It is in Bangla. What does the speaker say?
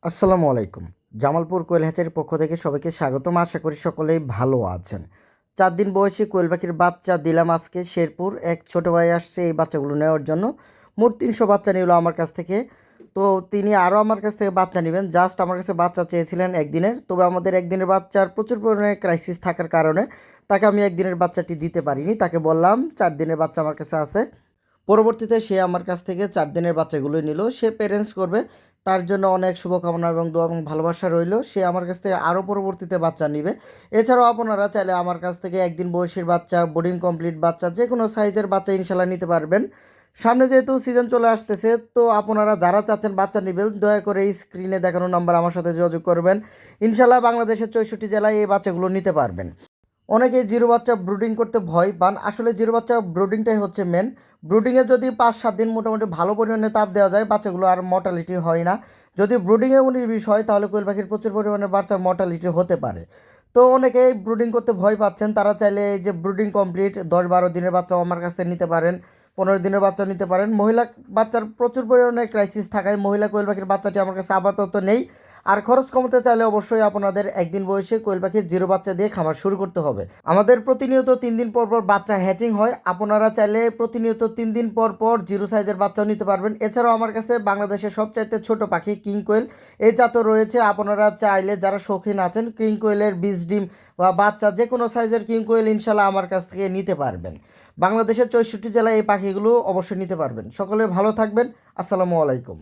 আসসালামু আলাইকুম। জামালপুর কোয়েল হ্যাচারির পক্ষ থেকে সবাইকে স্বাগতম। আশা করি সকলেই ভালো আছেন। ৪ দিন বয়সী কোয়েল পাখির বাচ্চা দিলাম আজকে শেরপুর। এক ছোট ভাই আসছে এই বাচ্চাগুলো নেওয়ার জন্য। মোট ৩০০ বাচ্চা নিল আমার কাছ থেকে। তো তিনি আরও আমার কাছ থেকে বাচ্চা নেবেন। জাস্ট আমার কাছে বাচ্চা চেয়েছিলেন একদিনের। তবে আমাদের একদিনের বাচ্চার প্রচুর পরিমাণে ক্রাইসিস থাকার কারণে তাকে আমি একদিনের বাচ্চাটি দিতে পারিনি। তাকে বললাম ৪ দিনের বাচ্চা আমার কাছে আছে। পরবর্তীতে সে আমার কাছ থেকে ৪ দিনের বাচ্চাগুলোই নিল। সে প্যারেন্টস করবে, তার জন্য অনেক শুভকামনা এবং দোয়া এবং ভালোবাসা রইল। সে আমার কাছ থেকে আরও পরবর্তীতে বাচ্চা নিবে। এছাড়াও আপনারা চাইলে আমার কাছ থেকে একদিন বয়সের বাচ্চা, বোর্ডিং কমপ্লিট বাচ্চা, যে কোনো সাইজের বাচ্চা ইনশাল্লাহ নিতে পারবেন। সামনে যেহেতু সিজন চলে আসতেছে, তো আপনারা যারা চাচ্ছেন বাচ্চা নেবেন, দয়া করে এই স্ক্রিনে দেখানো নাম্বার আমার সাথে যোগাযোগ করবেন। ইনশাল্লাহ বাংলাদেশের 64 জেলায় এই বাচ্চাগুলো নিতে পারবেন। অনেকে জিরো বাচ্চা ব্রুডিং করতে ভয় পান। আসলে জিরো বাচ্চা ব্রুডিংটাই হচ্ছে মেন। ব্রুডিংয়ে যদি ৫-৭ দিন মোটামুটি ভালো পরিমাণে তাপ দেওয়া যায়, বাচ্চাগুলো আর মর্টালিটি হয় না। যদি ব্রুডিংয়ে ১৯-২০ হয়, তাহলে কোয়েল পাখির প্রচুর পরিমাণে বাচ্চার মর্টালিটি হতে পারে। তো অনেকেই ব্রুডিং করতে ভয় পাচ্ছেন, তারা চাইলে এই যে ব্রুডিং কমপ্লিট ১০-১২ দিনের বাচ্চাও আমার কাছ থেকে নিতে পারেন, ১৫ দিনের বাচ্চাও নিতে পারেন। মহিলা বাচ্চার প্রচুর পরিমাণে ক্রাইসিস থাকায় মহিলা কোয়েল পাখির বাচ্চাটি আমার কাছে আপাতত নেই। আর খরচ কমাতে চাইলে অবশ্যই আপনাদের একদিন বয়সে কোয়েল পাখির জিরো বাচ্চা দিয়ে খামার শুরু করতে হবে। আমাদের প্রতিনিয়ত ৩ দিন পর পর বাচ্চা হ্যাচিং হয়। আপনারা চাইলে প্রতিনিয়ত ৩ দিন পর পর জিরো সাইজের বাচ্চাও নিতে পারবেন। এছাড়াও আমার কাছে বাংলাদেশের সবচাইতে ছোট পাখি কিং কোয়েল এই জাতও রয়েছে। আপনারা চাইলে যারা শৌখিন আছেন কিং কোয়েলের বীজ ডিম বা বাচ্চা যে কোনো সাইজের কিং কোয়েল ইনশাল্লাহ আমার কাছ থেকে নিতে পারবেন। বাংলাদেশের ৬৪ জেলায় এই পাখিগুলো অবশ্যই নিতে পারবেন। সকলে ভালো থাকবেন। আসসালামু আলাইকুম।